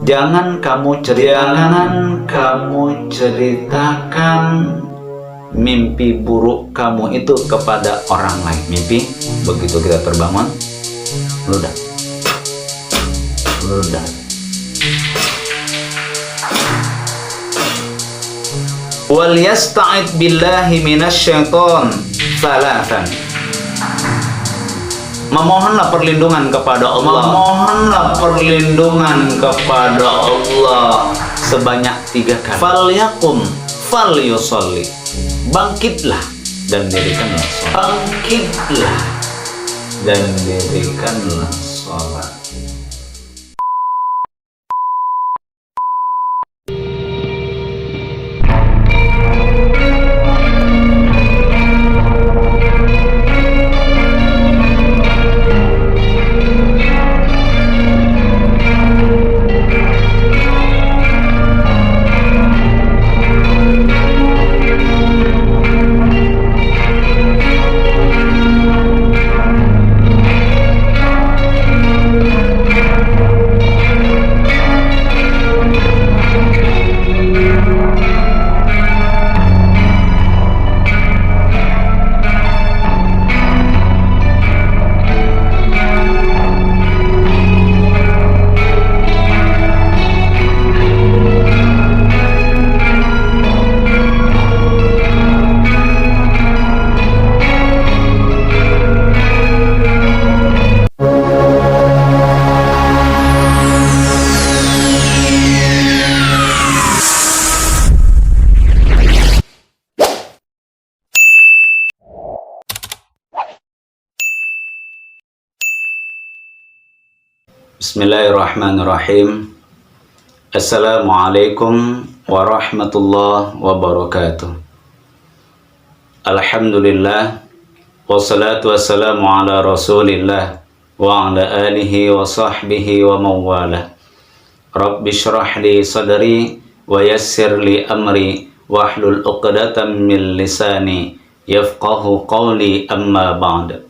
Jangan kamu ceritakan mimpi buruk kamu itu kepada orang lain. Mimpi, begitu kita terbangun, ludah. Wal yasta'id billahi minasyaiton thalathan. Memohonlah perlindungan kepada Allah. Sebanyak 3 kali. Falyakum falyusalli. Bangkitlah dan dirikanlah sholat. Bismillahirrahmanirrahim. Assalamualaikum warahmatullahi wabarakatuh. Alhamdulillah, wassalatu wassalamu ala rasulillah wa ala alihi wa sahbihi wa mawala. Rabbi syrah li sadri wa yassir li amri wahlul uqdatan min lisani yafqahu qawli, amma ba'd.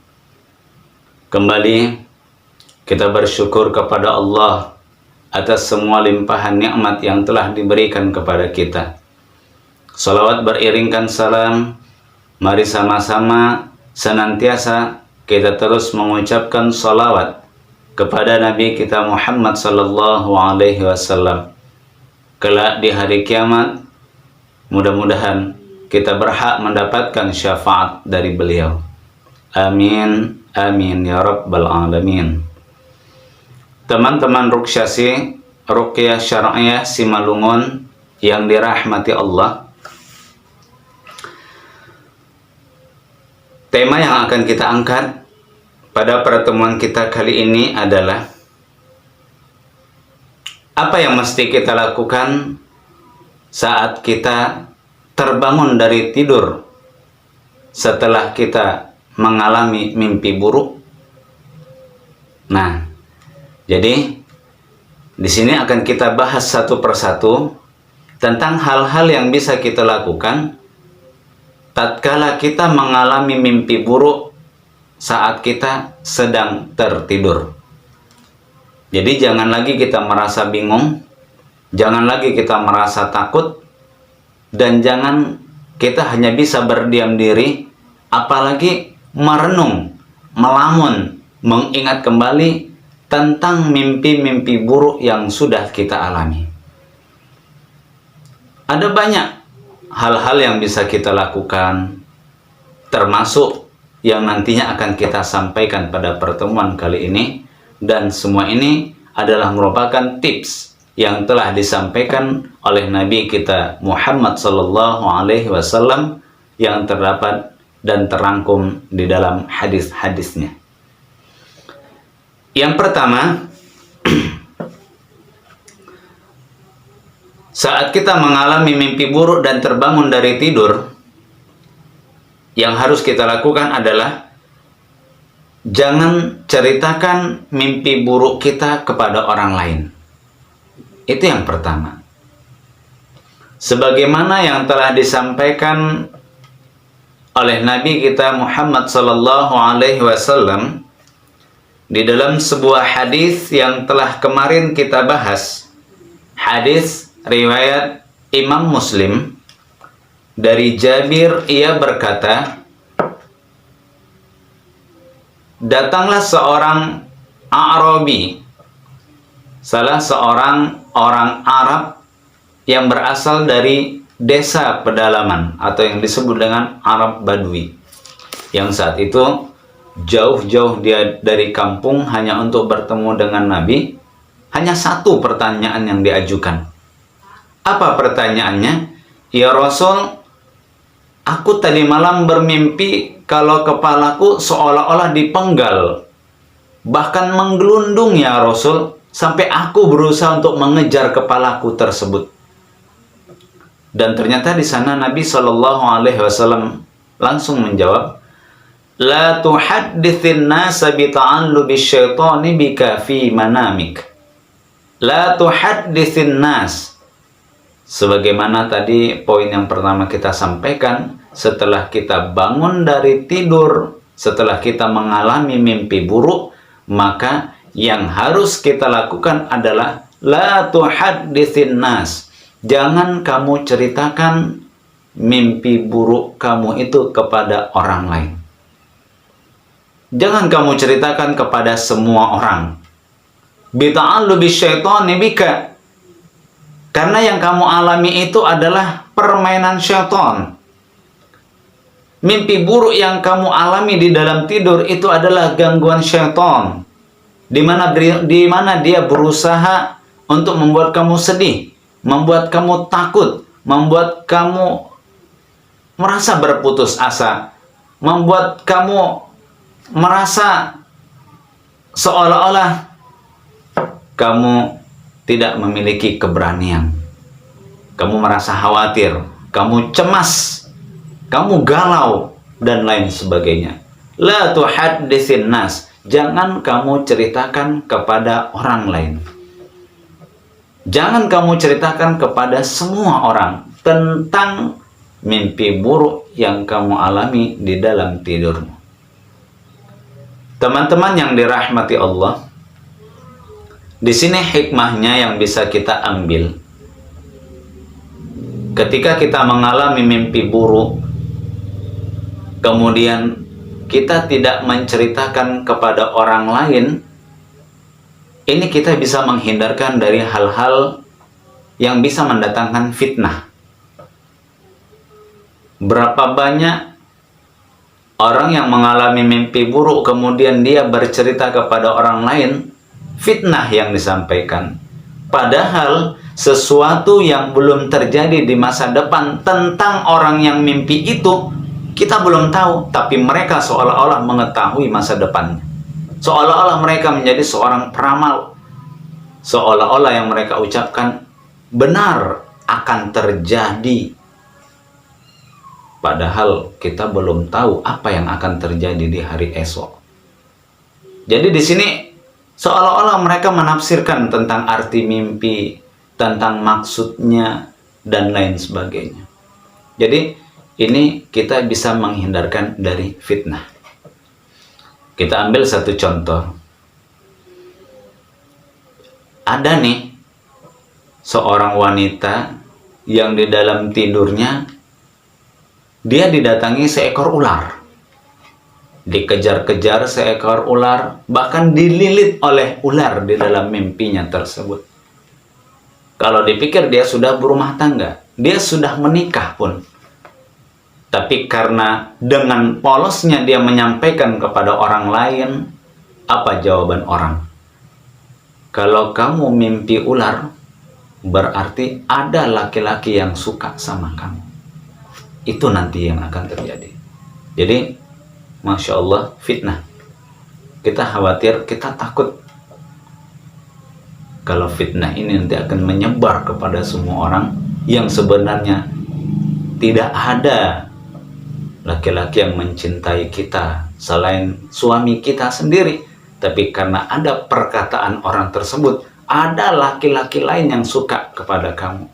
Kembali kita bersyukur kepada Allah atas semua limpahan nikmat yang telah diberikan kepada kita. Salawat beriringkan salam, mari sama-sama senantiasa kita terus mengucapkan salawat kepada Nabi kita Muhammad sallallahu alaihi wasallam. Kelak di hari kiamat, mudah-mudahan kita berhak mendapatkan syafaat dari beliau. Amin, amin ya rabbal alamin. Teman-teman Ruqyah Syar'iyah Simalungun yang dirahmati Allah, tema yang akan kita angkat pada pertemuan kita kali ini adalah apa yang mesti kita lakukan saat kita terbangun dari tidur setelah kita mengalami mimpi buruk. Nah, jadi di sini akan kita bahas satu persatu tentang hal-hal yang bisa kita lakukan tatkala kita mengalami mimpi buruk saat kita sedang tertidur. Jadi jangan lagi kita merasa bingung, jangan lagi kita merasa takut, dan jangan kita hanya bisa berdiam diri, apalagi merenung, melamun, mengingat kembali tentang mimpi-mimpi buruk yang sudah kita alami. Ada banyak hal-hal yang bisa kita lakukan, termasuk yang nantinya akan kita sampaikan pada pertemuan kali ini, dan semua ini adalah merupakan tips yang telah disampaikan oleh Nabi kita Muhammad sallallahu alaihi wasallam yang terdapat dan terangkum di dalam hadis-hadisnya. Yang pertama, saat kita mengalami mimpi buruk dan terbangun dari tidur, yang harus kita lakukan adalah jangan ceritakan mimpi buruk kita kepada orang lain. Itu yang pertama. Sebagaimana yang telah disampaikan oleh Nabi kita Muhammad sallallahu alaihi wasallam di dalam sebuah hadis yang telah kemarin kita bahas Hadis riwayat Imam Muslim dari Jabir, ia berkata, datanglah seorang Arabi, salah seorang orang Arab yang berasal dari desa pedalaman atau yang disebut dengan Arab Badui, yang saat itu jauh-jauh dia dari kampung hanya untuk bertemu dengan Nabi. Hanya satu pertanyaan yang diajukan. Apa pertanyaannya? Ya Rasul, aku tadi malam bermimpi kalau kepalaku seolah-olah dipenggal, bahkan menggelundung ya Rasul, sampai aku berusaha untuk mengejar kepalaku tersebut. Dan ternyata di sana Nabi Shallallahu Alaihi Wasallam langsung menjawab, la tuhaddithin nasa bita'allubi syaitani bika fi manamik. La tuhaddithin nas. Sebagaimana tadi poin yang pertama kita sampaikan, setelah kita bangun dari tidur, setelah kita mengalami mimpi buruk, maka yang harus kita lakukan adalah la tuhaddithin nas. Jangan kamu ceritakan mimpi buruk kamu itu kepada orang lain. Jangan kamu ceritakan kepada semua orang. Bita'allubi syaitani bika. Karena yang kamu alami itu adalah permainan syaitan. Mimpi buruk yang kamu alami di dalam tidur itu adalah gangguan syaitan. Di mana dia berusaha untuk membuat kamu sedih, membuat kamu takut, membuat kamu merasa berputus asa, membuat kamu merasa seolah-olah kamu tidak memiliki keberanian. Kamu merasa khawatir, kamu cemas, kamu galau, dan lain sebagainya. La tuhadditsin nas. Jangan kamu ceritakan kepada orang lain. Jangan kamu ceritakan kepada semua orang tentang mimpi buruk yang kamu alami di dalam tidurmu. Teman-teman yang dirahmati Allah, di sini hikmahnya yang bisa kita ambil. Ketika kita mengalami mimpi buruk, kemudian kita tidak menceritakan kepada orang lain, ini kita bisa menghindarkan dari hal-hal yang bisa mendatangkan fitnah. Berapa banyak orang yang mengalami mimpi buruk kemudian dia bercerita kepada orang lain, fitnah yang disampaikan. Padahal sesuatu yang belum terjadi di masa depan tentang orang yang mimpi itu kita belum tahu, tapi mereka seolah-olah mengetahui masa depannya. Seolah-olah mereka menjadi seorang peramal. Seolah-olah yang mereka ucapkan benar akan terjadi. Padahal kita belum tahu apa yang akan terjadi di hari esok. Jadi di sini seolah-olah mereka menafsirkan tentang arti mimpi, tentang maksudnya, dan lain sebagainya. Jadi ini kita bisa menghindarkan dari fitnah. Kita ambil satu contoh. Ada nih seorang wanita yang di dalam tidurnya dia didatangi seekor ular. Dikejar-kejar seekor ular, bahkan dililit oleh ular di dalam mimpinya tersebut. Kalau dipikir dia sudah berumah tangga, dia sudah menikah pun. Tapi karena dengan polosnya dia menyampaikan kepada orang lain, apa jawaban orang? Kalau kamu mimpi ular, berarti ada laki-laki yang suka sama kamu. Itu nanti yang akan terjadi. Jadi Masya Allah, fitnah. Kita khawatir, kita takut kalau fitnah ini nanti akan menyebar kepada semua orang yang sebenarnya tidak ada laki-laki yang mencintai kita selain suami kita sendiri. Tapi karena ada perkataan orang tersebut, ada laki-laki lain yang suka kepada kamu.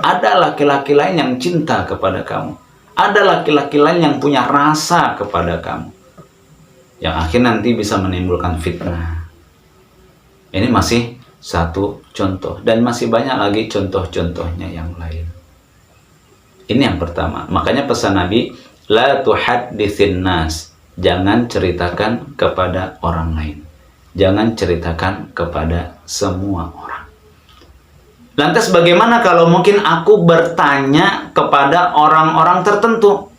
Ada laki-laki lain yang cinta kepada kamu. Ada laki-laki lain yang punya rasa kepada kamu, yang akhir nanti bisa menimbulkan fitnah. Ini masih satu contoh, dan masih banyak lagi contoh-contohnya yang lain. Ini yang pertama. Makanya pesan Nabi, la tuhadditsin nas, jangan ceritakan kepada orang lain, jangan ceritakan kepada semua orang. Lantas bagaimana kalau mungkin aku bertanya kepada orang-orang tertentu?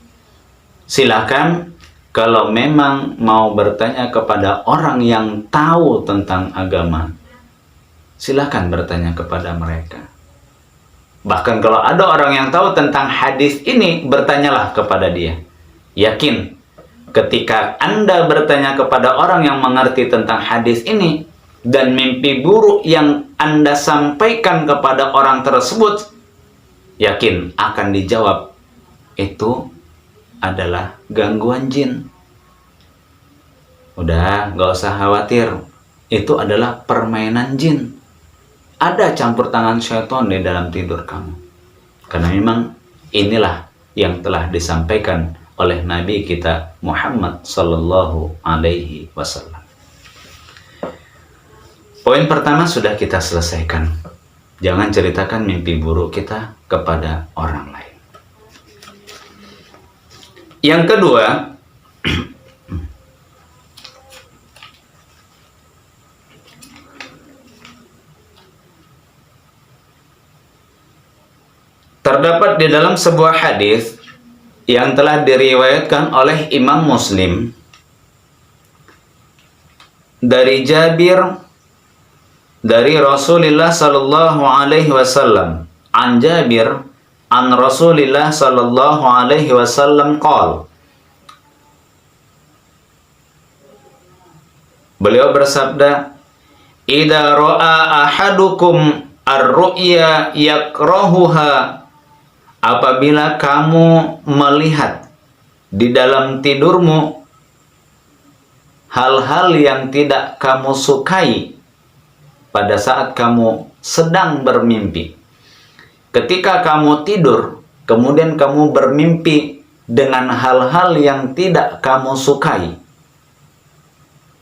Silakan, kalau memang mau bertanya kepada orang yang tahu tentang agama, silakan bertanya kepada mereka. Bahkan kalau ada orang yang tahu tentang hadis ini, bertanyalah kepada dia. Yakin, ketika Anda bertanya kepada orang yang mengerti tentang hadis ini, dan mimpi buruk yang Anda sampaikan kepada orang tersebut, yakin akan dijawab, itu adalah gangguan jin. Udah, gak usah khawatir, itu adalah permainan jin. Ada campur tangan syaitan di dalam tidur kamu. Karena memang inilah yang telah disampaikan oleh Nabi kita Muhammad sallallahu alaihi wasallam. Poin pertama sudah kita selesaikan. Jangan ceritakan mimpi buruk kita kepada orang lain. Yang kedua, terdapat di dalam sebuah hadis yang telah diriwayatkan oleh Imam Muslim dari Jabir dari Rasulullah sallallahu alaihi wasallam, an Jabir an Rasulullah sallallahu alaihi wasallam qala, beliau bersabda, idza ra'a ahadukum ar-ru'ya yakrahuha, apabila kamu melihat di dalam tidurmu hal-hal yang tidak kamu sukai pada saat kamu sedang bermimpi. Ketika kamu tidur, kemudian kamu bermimpi dengan hal-hal yang tidak kamu sukai,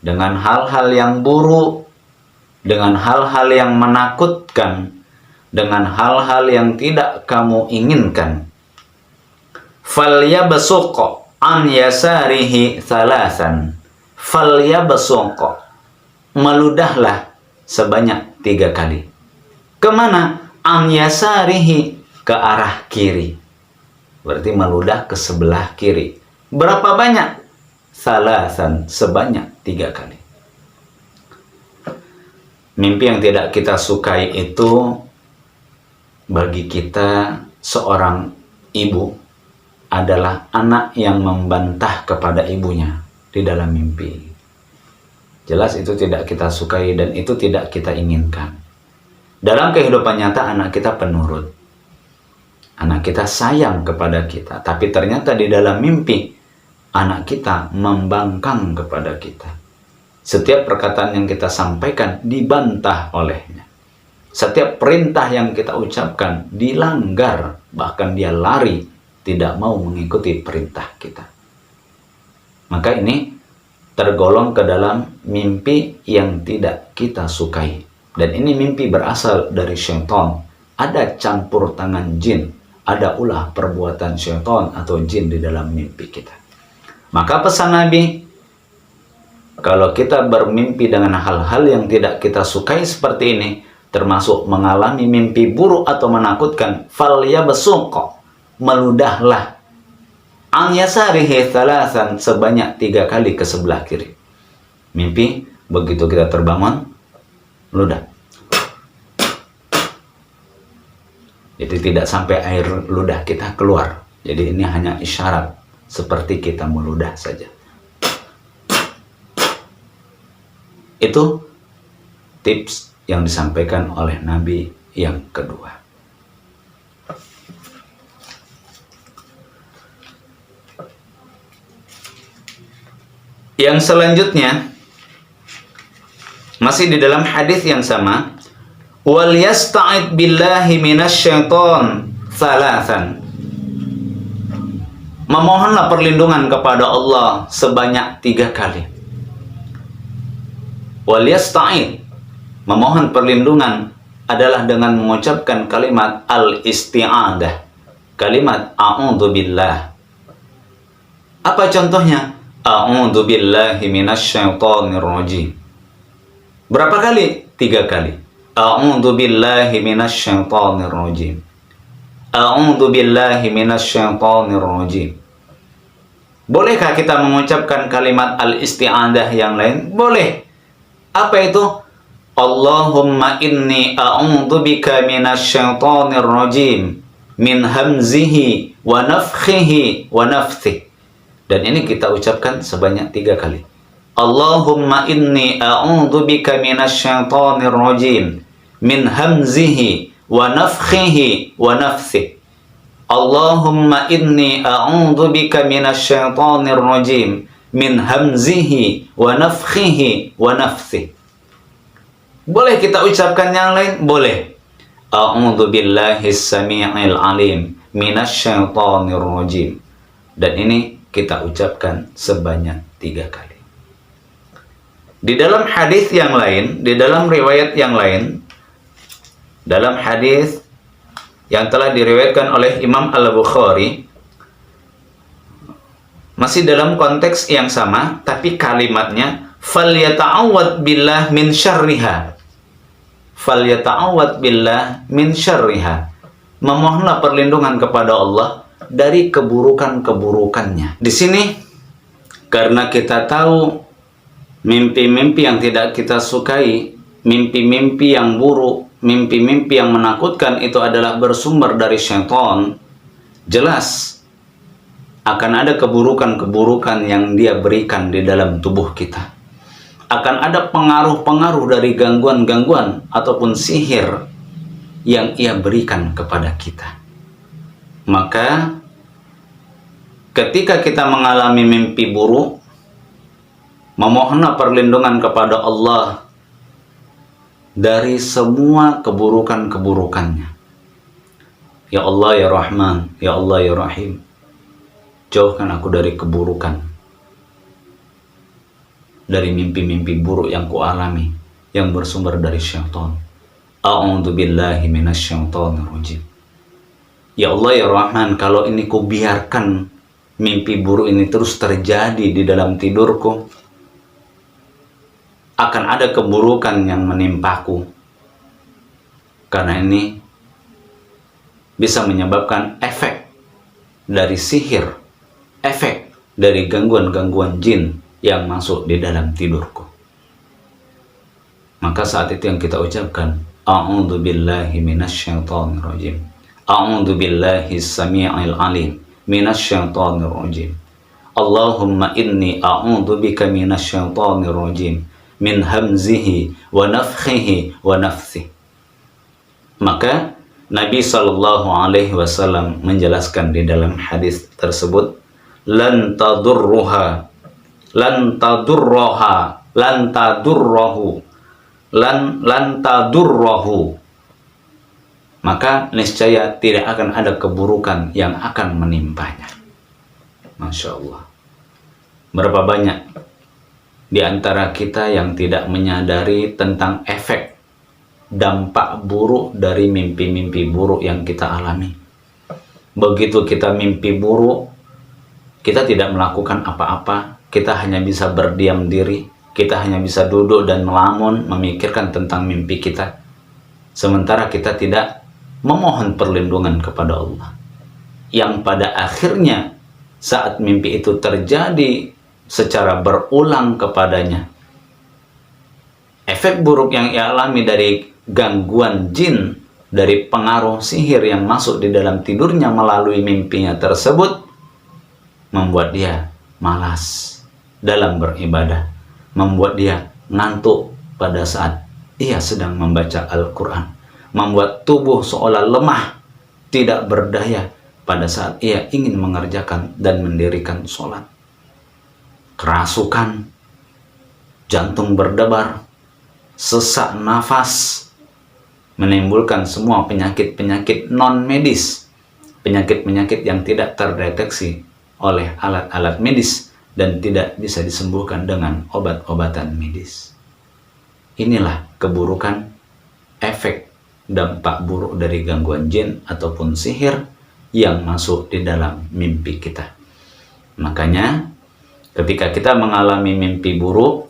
dengan hal-hal yang buruk, dengan hal-hal yang menakutkan, dengan hal-hal yang tidak kamu inginkan. Falyabsuq an yasarihi thalasan. Falyabsuq, meludahlah sebanyak 3 kali. Kemana? An yasarihi, ke arah kiri. Berarti meludah ke sebelah kiri. Berapa banyak? Thalasan, sebanyak 3 kali. Mimpi yang tidak kita sukai itu bagi kita seorang ibu adalah anak yang membantah kepada ibunya di dalam mimpi. Jelas itu tidak kita sukai dan itu tidak kita inginkan. Dalam kehidupan nyata anak kita penurut. Anak kita sayang kepada kita, tapi ternyata di dalam mimpi anak kita membangkang kepada kita. Setiap perkataan yang kita sampaikan dibantah olehnya. Setiap perintah yang kita ucapkan dilanggar, bahkan dia lari, tidak mau mengikuti perintah kita. Maka ini tergolong ke dalam mimpi yang tidak kita sukai. Dan ini mimpi berasal dari syaitan. Ada campur tangan jin, ada ulah perbuatan syaitan atau jin di dalam mimpi kita. Maka pesan Nabi, kalau kita bermimpi dengan hal-hal yang tidak kita sukai seperti ini, termasuk mengalami mimpi buruk atau menakutkan, falyabsuq, meludahlah, an yasarihi thalasan, sebanyak 3 kali ke sebelah kiri. Mimpi, begitu kita terbangun, ludah. Jadi tidak sampai air ludah kita keluar. Jadi ini hanya isyarat, seperti kita meludah saja. Itu tips yang disampaikan oleh Nabi yang kedua. Yang selanjutnya masih di dalam hadis yang sama, wal yasta'id billahi minasyaiton thalathan. Memohonlah perlindungan kepada Allah sebanyak 3 kali. Wal yasta'id, memohon perlindungan adalah dengan mengucapkan kalimat al-isti'adah, kalimat a'udzubillah. Apa contohnya? A'udzubillahi minasyaitonir rajim. Berapa kali? 3 kali. A'udzubillahi minasyaitonir rajim. A'udzubillahi minasyaitonir rajim. Bolehkah kita mengucapkan kalimat al-isti'adah yang lain? Boleh. Apa itu? Allahumma inni a'udzubika minasyaitonir rajim min hamzihi wa nafthihi wa nafthihi. Dan ini kita ucapkan sebanyak 3 kali. Allahumma inni a'udzubika minasyaitonir rajim min hamzihi wa nafthihi wa nafthihi. Allahumma inni a'udzubika minasyaitonir rajim min hamzihi wa nafthihi wa nafthihi. Boleh kita ucapkan yang lain? Boleh. A'udzubillahis samii'il alim minasyaitonir rajim. Dan ini kita ucapkan sebanyak 3 kali. Di dalam hadis yang lain, di dalam riwayat yang lain, dalam hadis yang telah diriwayatkan oleh Imam Al-Bukhari, masih dalam konteks yang sama, tapi kalimatnya falyata'awwad billah min syarriha. Falyata'awwad billah min syarriha. Memohonlah perlindungan kepada Allah dari keburukan-keburukannya. Di sini, karena kita tahu mimpi-mimpi yang tidak kita sukai, mimpi-mimpi yang buruk, mimpi-mimpi yang menakutkan itu adalah bersumber dari syaitan, jelas akan ada keburukan-keburukan yang dia berikan di dalam tubuh kita. Akan ada pengaruh-pengaruh dari gangguan-gangguan ataupun sihir yang ia berikan kepada kita. Maka ketika kita mengalami mimpi buruk, memohonlah perlindungan kepada Allah dari semua keburukan-keburukannya. Ya Allah ya Rahman, ya Allah ya Rahim, jauhkan aku dari keburukan, dari mimpi-mimpi buruk yang kualami yang bersumber dari syaitan. A'udzubillahi minasyaitonir rajim. Ya Allah ya Rahman, kalau ini ku biarkan mimpi buruk ini terus terjadi di dalam tidurku, akan ada keburukan yang menimpaku. Karena ini bisa menyebabkan efek dari sihir, efek dari gangguan-gangguan jin yang masuk di dalam tidurku. Maka saat itu yang kita ucapkan, a'udzubillahi minasyaitonir rajim. A'udzubillahis samii'il alim minasyaitonir rajim. Allahumma inni a'udzubika minasyaitonir rajim min hamzihi wa nafthihi wa nafthihi. Maka Nabi sallallahu alaihi wasallam menjelaskan di dalam hadis tersebut, lan tadurruha lan tadurruha lan tadurruhu lan tadurruhu. Maka niscaya tidak akan ada keburukan yang akan menimpanya. Masya Allah. Berapa banyak di antara kita yang tidak menyadari tentang efek dampak buruk dari mimpi-mimpi buruk yang kita alami. Begitu kita mimpi buruk, kita tidak melakukan apa-apa, kita hanya bisa berdiam diri, kita hanya bisa duduk dan melamun memikirkan tentang mimpi kita. Sementara kita tidak memohon perlindungan kepada Allah, yang pada akhirnya saat mimpi itu terjadi secara berulang kepadanya, efek buruk yang ia alami dari gangguan jin, dari pengaruh sihir yang masuk di dalam tidurnya melalui mimpinya tersebut, membuat dia malas dalam beribadah, membuat dia ngantuk pada saat ia sedang membaca Al-Quran, membuat tubuh seolah lemah, tidak berdaya pada saat ia ingin mengerjakan dan mendirikan sholat. Kerasukan, jantung berdebar, sesak nafas, menimbulkan semua penyakit-penyakit non-medis, penyakit-penyakit yang tidak terdeteksi oleh alat-alat medis dan tidak bisa disembuhkan dengan obat-obatan medis. Inilah keburukan, efek dampak buruk dari gangguan jin ataupun sihir yang masuk di dalam mimpi kita. Makanya ketika kita mengalami mimpi buruk,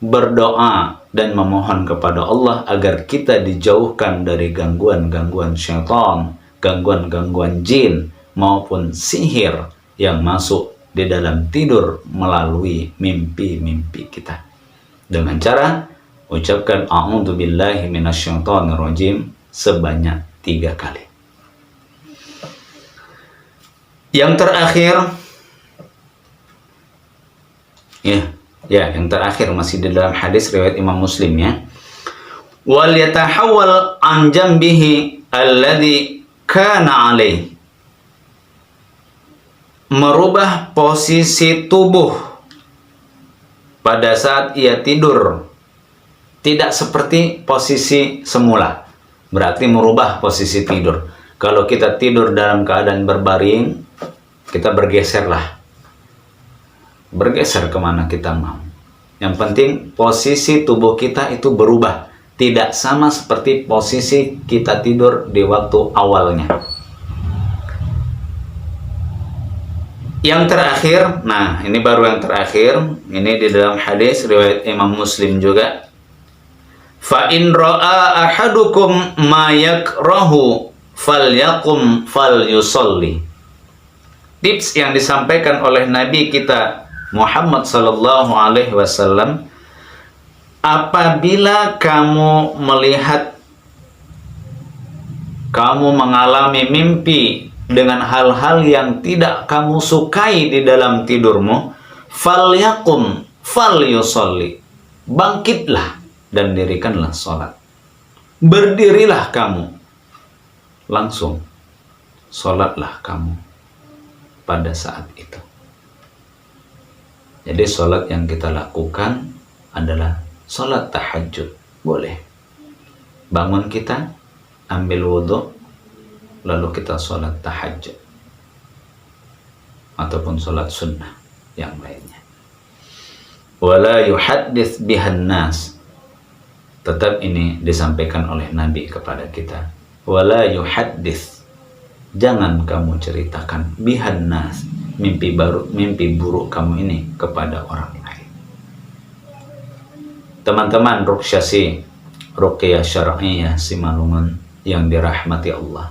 berdoa dan memohon kepada Allah agar kita dijauhkan dari gangguan-gangguan syaitan, gangguan-gangguan jin maupun sihir yang masuk di dalam tidur melalui mimpi-mimpi kita. Dengan cara ucapkan a'udzubillahi minasyaitonirrajim sebanyak 3 kali. Yang terakhir, yang terakhir masih di dalam hadis riwayat Imam Muslim ya. Wal yatahawwal an jambihi alladhi kana alaih. Merubah posisi tubuh pada saat ia tidur, tidak seperti posisi semula. Berarti merubah posisi tidur. Kalau kita tidur dalam keadaan berbaring, kita bergeserlah. Bergeser kemana kita mau. Yang penting posisi tubuh kita itu berubah. Tidak sama seperti posisi kita tidur di waktu awalnya. Yang terakhir, nah ini baru yang terakhir. Ini di dalam hadis riwayat Imam Muslim juga. Fa in ra'a ahadukum ma yakrahu falyakum falyusalli. Tips yang disampaikan oleh Nabi kita Muhammad sallallahu alaihi wasallam, apabila kamu melihat, kamu mengalami mimpi dengan hal-hal yang tidak kamu sukai di dalam tidurmu, falyakum falyusalli. Bangkitlah dan dirikanlah sholat. Berdirilah kamu. Langsung sholatlah kamu pada saat itu. Jadi sholat yang kita lakukan adalah sholat tahajud. Boleh. Bangun kita, ambil wudhu, lalu kita sholat tahajud. Ataupun sholat sunnah yang lainnya. Wala yuhaddits bihan nas. Tetap ini disampaikan oleh Nabi kepada kita. Wala yuhaddits. Jangan kamu ceritakan bihan nas, mimpi buruk kamu ini kepada orang lain. Teman-teman Ruqyah Syar'iyah Simalungun yang dirahmati Allah.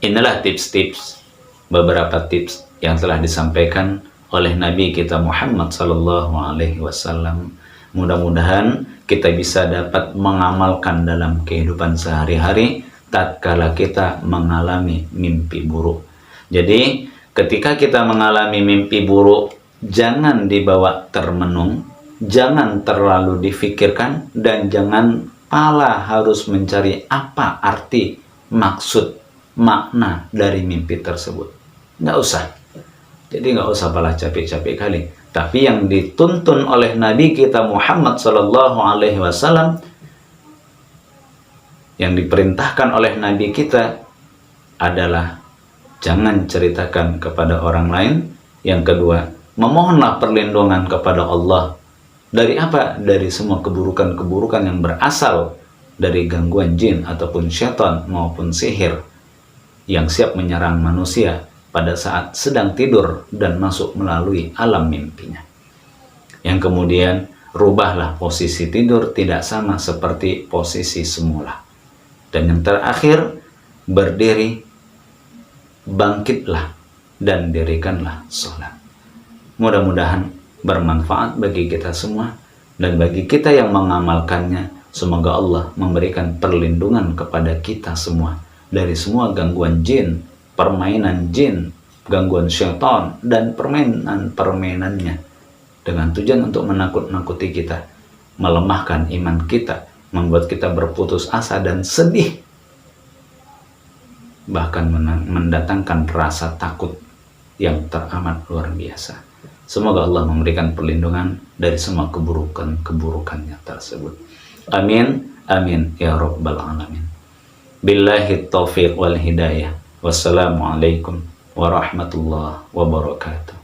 Inilah tips-tips, beberapa tips yang telah disampaikan oleh Nabi kita Muhammad sallallahu alaihi wasallam. Mudah-mudahan kita bisa dapat mengamalkan dalam kehidupan sehari-hari tatkala kita mengalami mimpi buruk. Jadi ketika kita mengalami mimpi buruk, jangan dibawa termenung, jangan terlalu difikirkan, dan jangan pala harus mencari apa arti, maksud, makna dari mimpi tersebut. Nggak usah. Jadi nggak usah pala capek-capek kali. Tapi yang dituntun oleh Nabi kita Muhammad sallallahu alaihi wasallam, yang diperintahkan oleh Nabi kita adalah jangan ceritakan kepada orang lain. Yang kedua, memohonlah perlindungan kepada Allah. Dari apa? Dari semua keburukan-keburukan yang berasal dari gangguan jin ataupun syaitan maupun sihir yang siap menyerang manusia pada saat sedang tidur dan masuk melalui alam mimpinya. Yang kemudian, rubahlah posisi tidur tidak sama seperti posisi semula. Dan yang terakhir, berdiri, bangkitlah, dan dirikanlah sholat. Mudah-mudahan bermanfaat bagi kita semua, dan bagi kita yang mengamalkannya, semoga Allah memberikan perlindungan kepada kita semua dari semua gangguan jin, permainan jin, gangguan syaitan, dan permainan-permainannya, dengan tujuan untuk menakut-nakuti kita, melemahkan iman kita, membuat kita berputus asa dan sedih, bahkan mendatangkan rasa takut yang teramat luar biasa. Semoga Allah memberikan perlindungan dari semua keburukan-keburukannya tersebut. Amin, amin, ya rabbal alamin. Billahi taufiq wal hidayah. Wassalamualaikum warahmatullahi wabarakatuh.